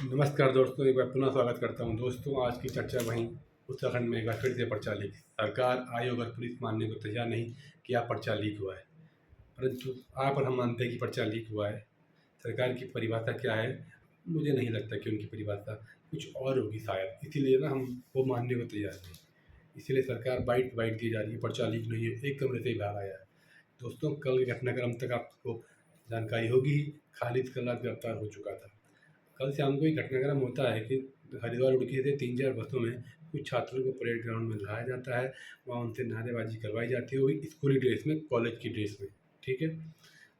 नमस्कार दोस्तों, एक बार पुनः स्वागत करता हूं। दोस्तों, आज की चर्चा वहीं उत्तराखंड में एक बार फिर से पर्चा लीक। सरकार, आयोग और पुलिस मानने को तैयार नहीं कि आप पर्चा लीक हुआ है, परंतु आप और हम मानते हैं कि पर्चा लीक हुआ है। सरकार की परिभाषा क्या है? मुझे नहीं लगता कि उनकी परिभाषा कुछ और होगी शायद, इसीलिए ना हम वो मानने को तैयार नहीं। इसीलिए सरकार बाइट बाइट दी जा रही है, पर्चा लीक नहीं है, एक कमरे से ही भाग आया है। दोस्तों, कल के घटनाक्रम तक आपको जानकारी होगी ही। खालिद कल रात गिरफ्तार हो चुका था। कल शाम को एक घटनाक्रम होता है कि हरिद्वार उड़की से 3-4 बसों में कुछ छात्रों को परेड ग्राउंड में लाया जाता है। वहाँ उनसे नारेबाजी करवाई जाती है, वो भी स्कूली ड्रेस में, कॉलेज की ड्रेस में। ठीक है।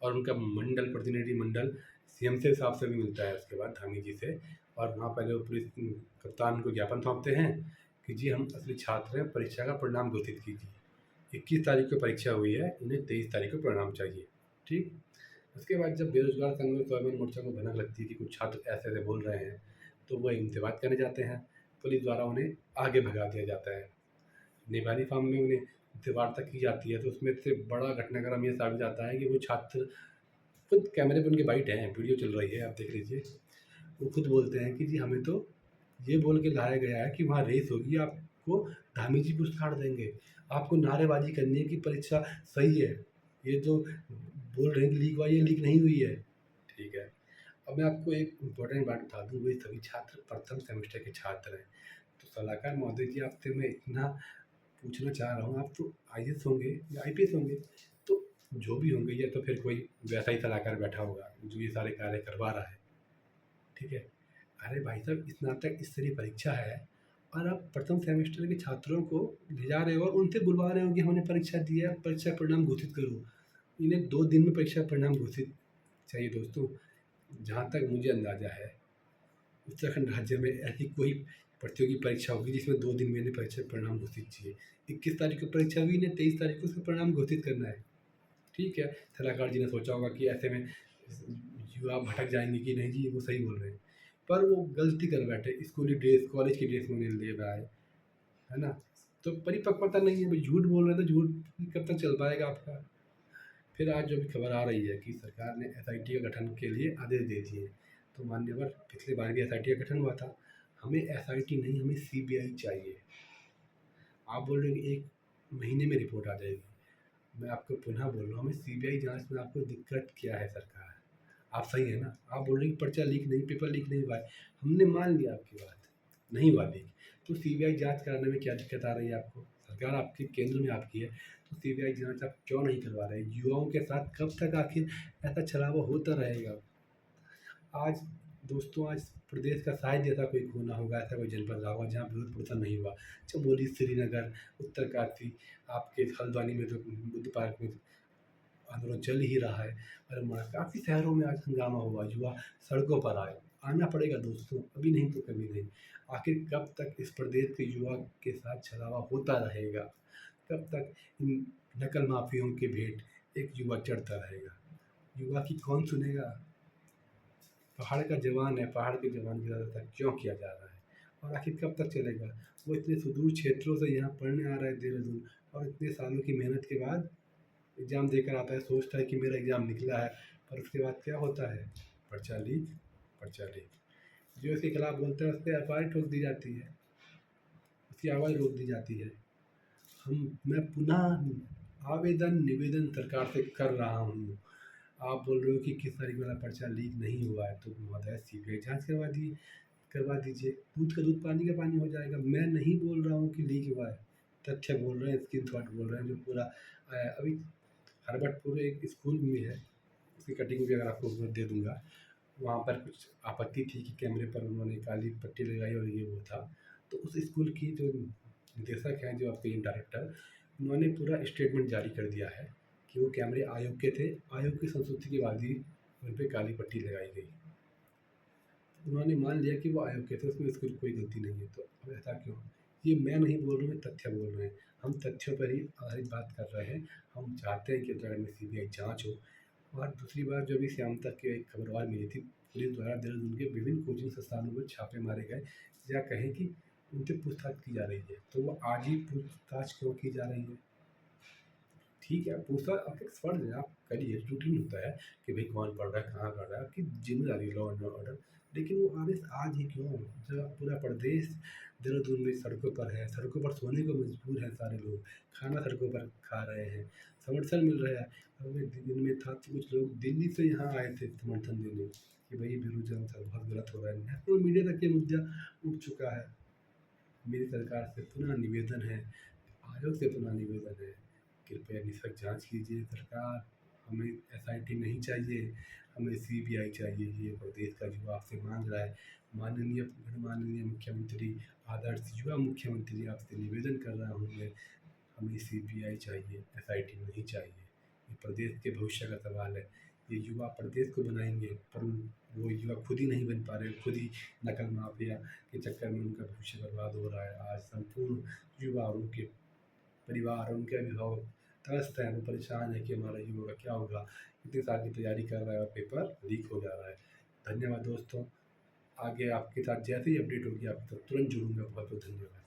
और उनका मंडल, प्रतिनिधि मंडल सीएम से साहब से भी मिलता है उसके बाद, धामी जी से। और वहाँ पहले वो पुलिस कप्तान को ज्ञापन सौंपते हैं कि जी हम असली छात्र हैं, परीक्षा का परिणाम घोषित कीजिए। 21 तारीख को परीक्षा हुई है, इन्हें 23 तारीख को परिणाम चाहिए। ठीक। उसके बाद जब बेरोजगार संघ में स्वाभिमान मोर्चा को भनक लगती है कि कुछ छात्र ऐसे ऐसे बोल रहे हैं, तो वह इनसे बात करने जाते हैं। पुलिस द्वारा उन्हें आगे भगा दिया जाता है। नेपाली फॉर्म में उन्हें उनसे वार्ता की जाती है, तो उसमें से बड़ा घटनाक्रम ये साबित आता है कि वो छात्र खुद, कैमरे पर उनके बाइट हैं, वीडियो चल रही है, आप देख लीजिए। वो खुद बोलते हैं कि जी हमें तो ये बोल के लाया गया है कि वहाँ रेस होगी, आपको धामी जी पुरस्कार देंगे, आपको नारेबाजी करनी है कि परीक्षा सही है। ये जो बोल रहे हैं कि लीक हुआ, ये लीक नहीं हुई है। ठीक है। अब मैं आपको एक इम्पोर्टेंट बात बता दूँ, वे सभी छात्र प्रथम सेमेस्टर के छात्र हैं। तो सलाहकार महोदय जी, आपसे मैं इतना पूछना चाह रहा हूँ, आप तो आईएएस होंगे या आईपीएस होंगे, तो जो भी होंगे, या तो फिर कोई वैसा ही सलाहकार बैठा होगा जो ये सारे कार्य करवा रहा है। ठीक है। अरे भाई साहब, स्नातक स्तरीय परीक्षा है और आप प्रथम सेमेस्टर के छात्रों को ले जा रहे हो और उनसे बुलवा रहे हो कि हमने परीक्षा दी है, परीक्षा परिणाम घोषित करो। इन्हें 2 दिन में परीक्षा परिणाम घोषित चाहिए। दोस्तों, जहाँ तक मुझे अंदाज़ा है, उत्तराखंड राज्य में ऐसी कोई प्रतियोगी परीक्षा होगी जिसमें 2 दिन में इन्हें परीक्षा परिणाम घोषित चाहिए। 21 तारीख को परीक्षा हुई, इन्हें 23 तारीख को उसका परिणाम घोषित करना है। ठीक है। सलाहकार जी ने सोचा होगा कि ऐसे में युवा भटक जाएँगे कि नहीं जी वो सही बोल रहे हैं। पर वो गलती कर बैठे, स्कूली ड्रेस, कॉलेज की ड्रेस में उन्हें ले रहा है ना? तो परिपक्वता नहीं है, भाई झूठ बोल रहे हैं तो झूठ कब तक चल पाएगा आपका? फिर आज जो भी खबर आ रही है कि सरकार ने एसआईटी का गठन के लिए आदेश दे दिए। तो मान्यवर, पिछली बार भी एसआईटी का गठन हुआ था। हमें एसआईटी नहीं, हमें सीबीआई चाहिए। आप बोल रहे हैं कि 1 महीने में रिपोर्ट आ जाएगी। मैं आपको पुनः बोल रहा हूँ, हमें सीबीआई जाँच में आपको दिक्कत क्या है सरकार? आप सही है ना? आप बोल रहे हैं कि पर्चा लीक नहीं, पेपर लीक नहीं हुआ है। हमने मान लिया आपकी बात, नहीं हुआ लीक। तो सीबीआई जाँच कराने में क्या दिक्कत आ रही है आपको? सरकार आपके केंद्र में आपकी है, तो सीबीआई जाँच आप क्यों नहीं करवा रहे? युवाओं के साथ कब तक आखिर ऐसा छलावा होता रहेगा? आज दोस्तों, आज प्रदेश का शायद ऐसा कोई कोना होगा, ऐसा कोई जनपद रहा होगा जहाँ विरोध प्रदर्शन नहीं हुआ। चमोली, श्रीनगर, उत्तरकाशी, आपके हल्द्वानी में जो बुद्ध पार्क में आंदोलन चल ही रहा है। अरे माँ, काफ़ी शहरों में आज हंगामा हुआ, युवा सड़कों पर आए। आना पड़ेगा दोस्तों, अभी नहीं तो कभी नहीं। आखिर कब तक इस प्रदेश के युवा के साथ छलावा होता रहेगा? कब तक इन नकल माफियों के भेंट एक युवा चढ़ता रहेगा? युवा की कौन सुनेगा? पहाड़ का जवान है, पहाड़ के जवान की ज़्यादातर क्यों किया जा रहा है? और आखिर कब तक चलेगा? वो इतने सुदूर क्षेत्रों से यहाँ पढ़ने आ रहा है देहरादून, और इतने सालों की मेहनत के बाद एग्ज़ाम देकर आता है, सोचता है कि मेरा एग्ज़ाम निकला है, पर उसके बाद क्या होता है? पर्चा लीक, पर्चा लीक। जो इसके खिलाफ बोलता है, उस पे एफआईआर ठोक दी जाती है, उसकी आवाज़ रोक दी जाती है। मैं पुनः आवेदन, निवेदन सरकार से कर रहा हूँ। आप बोल रहे हो कि किस तारीख वाला पर्चा लीक नहीं हुआ है, तो महोदय सीबीआई जाँच करवा दीजिए। दूध का दूध, पानी का पानी हो जाएगा। मैं नहीं बोल रहा हूँ कि लीक हुआ है, तथ्य बोल रहे हैं, स्क्रीनशॉट बोल रहे हैं जो पूरा आया है। अभी हरबटपुर एक स्कूल भी है, उसकी कटिंग भी अगर आपको मैं दे दूँगा। वहाँ पर कुछ आपत्ति थी कि कैमरे पर उन्होंने काली पट्टी लगाई और ये वो था। तो उस स्कूल की जो निदेशक हैं, जो आपके डायरेक्टर, उन्होंने पूरा स्टेटमेंट जारी कर दिया है कि वो कैमरे आयोग के थे, आयोग की संस्तुति के बाद ही उन पे काली पट्टी लगाई गई। उन्होंने मान लिया कि वो आयोग के थे, उसमें उसकी कोई गलती नहीं है। तो अब ऐसा क्यों? ये मैं नहीं बोल रहा हूँ, ये तथ्य बोल रहे हैं। हम तथ्यों पर ही आधारित बात कर रहे हैं। हम चाहते हैं कि उत्तराखंड में सीबीआई जाँच हो। और दूसरी बात, जो अभी शाम तक की एक खबर और मिली थी, पुलिस द्वारा देहरादून के विभिन्न कोचिंग संस्थानों में छापे मारे गए, या कहें कि उनसे पूछताछ की जा रही है। तो वो आज ही पूछताछ क्यों की जा रही है? ठीक है, पूछताछ आपका एक फर्ज़ है, आप करिए, रूटीन होता है कि भाई कौन पढ़ रहा है, कहाँ पढ़ रहा है, आपकी ज़िम्मेदारी है लॉ एंड ऑर्डर। लेकिन वो आदेश आज ही क्यों, जब पूरा प्रदेश देहरादून में सड़कों पर है, सड़कों पर सोने को मजबूर हैं सारे लोग, खाना सड़कों पर खा रहे हैं, समर्थन मिल रहा है। हमें दिन में था तो कुछ लोग दिल्ली से यहाँ आए थे समर्थन देने कि भाई बेरोजगार सब बहुत गलत हो रहा है। नेशनल मीडिया तक ये मुद्दा उठ चुका है। मेरी सरकार से पुनः निवेदन है, आयोग से पुनः निवेदन है, कृपया निष्पक्ष जांच कीजिए सरकार। हमें एसआईटी नहीं चाहिए, हमें सीबीआई चाहिए। ये प्रदेश का युवा आपसे मांग रहा है। माननीय मुख्यमंत्री, आदर्श युवा मुख्यमंत्री, आपसे निवेदन कर रहा हूँ मैं, हमें सीबीआई चाहिए, एसआईटी नहीं चाहिए। ये प्रदेश के भविष्य का सवाल है। ये युवा प्रदेश को बनाएंगे, पर वो युवा खुद ही नहीं बन पा रहे, खुद ही नकल माफिया के चक्कर में उनका भविष्य बर्बाद हो रहा है। आज संपूर्ण युवा और उनके परिवार और उनके अभिभावक त्रस्त हैं, वो परेशान है कि हमारा युवा का क्या होगा। इतने साल की तैयारी कर रहा है और पेपर लीक हो जा रहा है। धन्यवाद दोस्तों। आगे आपके साथ जैसे ही अपडेट होगी आपके साथ तुरंत जुड़ूंगा। बहुत बहुत धन्यवाद।